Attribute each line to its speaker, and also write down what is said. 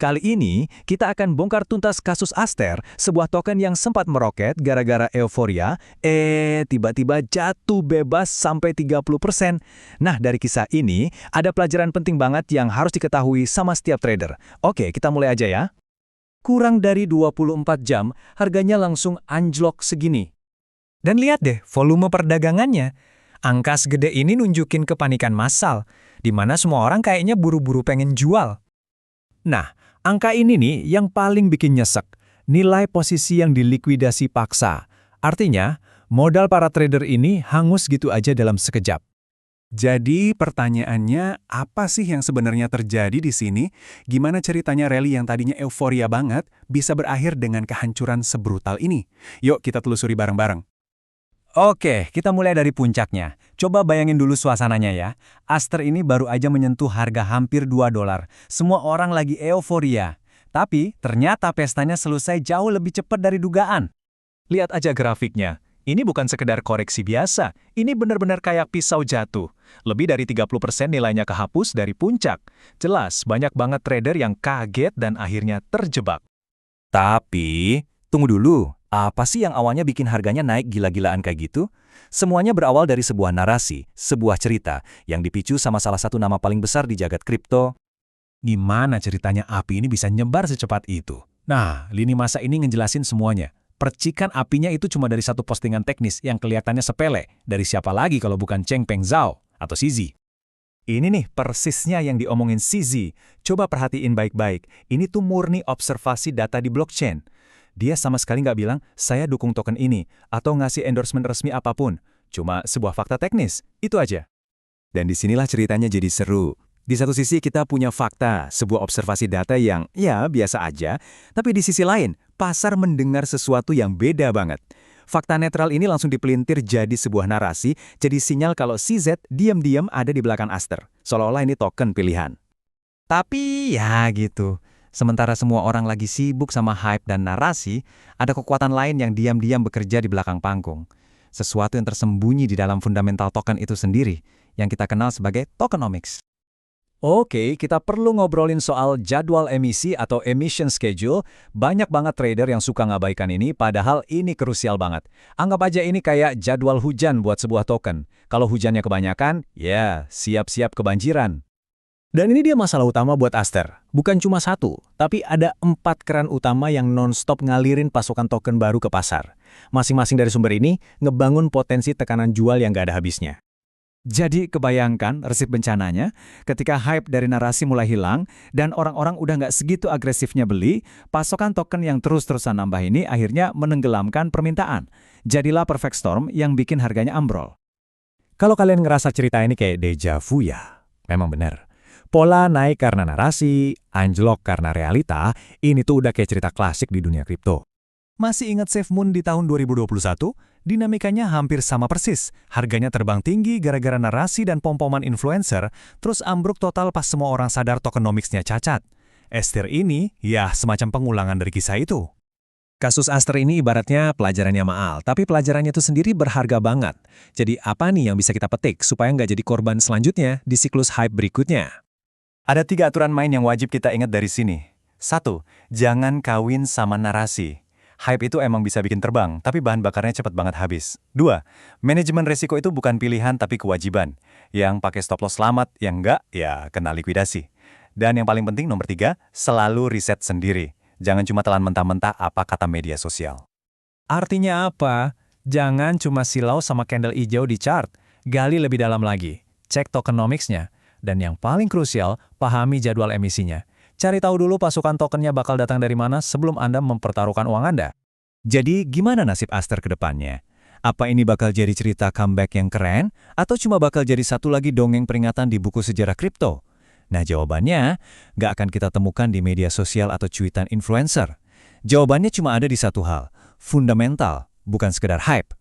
Speaker 1: Kali ini, kita akan bongkar tuntas kasus Aster, sebuah token yang sempat meroket gara-gara euforia, tiba-tiba jatuh bebas sampai 30%. Nah, dari kisah ini, ada pelajaran penting banget yang harus diketahui sama setiap trader. Oke, kita mulai aja ya. Kurang dari 24 jam, harganya langsung anjlok segini. Dan lihat deh, volume perdagangannya. Angka segede ini nunjukin kepanikan massal, di mana semua orang kayaknya buru-buru pengen jual. Nah, angka ini nih yang paling bikin nyesek. Nilai posisi yang dilikuidasi paksa. Artinya, modal para trader ini hangus gitu aja dalam sekejap.
Speaker 2: Jadi pertanyaannya, apa sih yang sebenarnya terjadi di sini? Gimana ceritanya rally yang tadinya euforia banget bisa berakhir dengan kehancuran sebrutal ini? Yuk kita telusuri bareng-bareng.
Speaker 1: Oke, kita mulai dari puncaknya. Coba bayangin dulu suasananya ya. Aster ini baru aja menyentuh harga hampir $2. Semua orang lagi euforia. Tapi ternyata pestanya selesai jauh lebih cepat dari dugaan. Lihat aja grafiknya. Ini bukan sekedar koreksi biasa. Ini benar-benar kayak pisau jatuh. Lebih dari 30% nilainya kehapus dari puncak. Jelas, banyak banget trader yang kaget dan akhirnya terjebak.
Speaker 3: Tapi, tunggu dulu. Apa sih yang awalnya bikin harganya naik gila-gilaan kayak gitu? Semuanya berawal dari sebuah narasi, sebuah cerita yang dipicu sama salah satu nama paling besar di jagat kripto.
Speaker 2: Gimana ceritanya api ini bisa nyebar secepat itu? Nah, lini masa ini ngejelasin semuanya. Percikan apinya itu cuma dari satu postingan teknis yang kelihatannya sepele. Dari siapa lagi kalau bukan Changpeng Zhao atau CZ?
Speaker 1: Ini nih persisnya yang diomongin CZ. Coba perhatiin baik-baik. Ini tuh murni observasi data di blockchain. Dia sama sekali nggak bilang, saya dukung token ini, atau ngasih endorsement resmi apapun. Cuma sebuah fakta teknis, itu aja.
Speaker 3: Dan disinilah ceritanya jadi seru. Di satu sisi kita punya fakta, sebuah observasi data yang, ya biasa aja. Tapi di sisi lain, pasar mendengar sesuatu yang beda banget. Fakta netral ini langsung dipelintir jadi sebuah narasi, jadi sinyal kalau CZ diam-diam ada di belakang Aster. Seolah-olah ini token pilihan. Tapi ya gitu. Sementara semua orang lagi sibuk sama hype dan narasi, ada kekuatan lain yang diam-diam bekerja di belakang panggung. Sesuatu yang tersembunyi di dalam fundamental token itu sendiri, yang kita kenal sebagai tokenomics. Oke, kita perlu ngobrolin soal jadwal emisi atau emission schedule. Banyak banget trader yang suka ngabaikan ini, padahal ini krusial banget. Anggap aja ini kayak jadwal hujan buat sebuah token. Kalau hujannya kebanyakan, ya siap-siap kebanjiran. Dan ini dia masalah utama buat Aster. Bukan cuma satu, tapi ada 4 keran utama yang non-stop ngalirin pasokan token baru ke pasar. Masing-masing dari sumber ini ngebangun potensi tekanan jual yang gak ada habisnya. Jadi kebayangkan resip bencananya, ketika hype dari narasi mulai hilang, dan orang-orang udah gak segitu agresifnya beli, pasokan token yang terus-terusan nambah ini akhirnya menenggelamkan permintaan. Jadilah perfect storm yang bikin harganya ambrol. Kalau kalian ngerasa cerita ini kayak deja vu ya, memang benar. Pola naik karena narasi, anjlok karena realita, ini tuh udah kayak cerita klasik di dunia kripto. Masih ingat SafeMoon di tahun 2021? Dinamikanya hampir sama persis. Harganya terbang tinggi gara-gara narasi dan pom-poman influencer, terus ambruk total pas semua orang sadar tokenomicsnya cacat. Aster ini, ya semacam pengulangan dari kisah itu. Kasus Aster ini ibaratnya pelajarannya mahal, tapi pelajarannya itu sendiri berharga banget. Jadi apa nih yang bisa kita petik supaya nggak jadi korban selanjutnya di siklus hype berikutnya? Ada 3 aturan main yang wajib kita ingat dari sini. 1. Jangan kawin sama narasi. Hype itu emang bisa bikin terbang, tapi bahan bakarnya cepat banget habis. 2. Manajemen resiko itu bukan pilihan tapi kewajiban. Yang pakai stop loss selamat, yang enggak, ya kena likuidasi. Dan yang paling penting nomor 3, selalu riset sendiri. Jangan cuma telan mentah-mentah apa kata media sosial. Artinya apa? Jangan cuma silau sama candle hijau di chart. Gali lebih dalam lagi. Cek tokenomicsnya. Dan yang paling krusial, pahami jadwal emisinya. Cari tahu dulu pasukan tokennya bakal datang dari mana sebelum Anda mempertaruhkan uang Anda. Jadi, gimana nasib Aster ke depannya? Apa ini bakal jadi cerita comeback yang keren? Atau cuma bakal jadi satu lagi dongeng peringatan di buku sejarah kripto? Nah, jawabannya nggak akan kita temukan di media sosial atau cuitan influencer. Jawabannya cuma ada di satu hal, fundamental, bukan sekedar hype.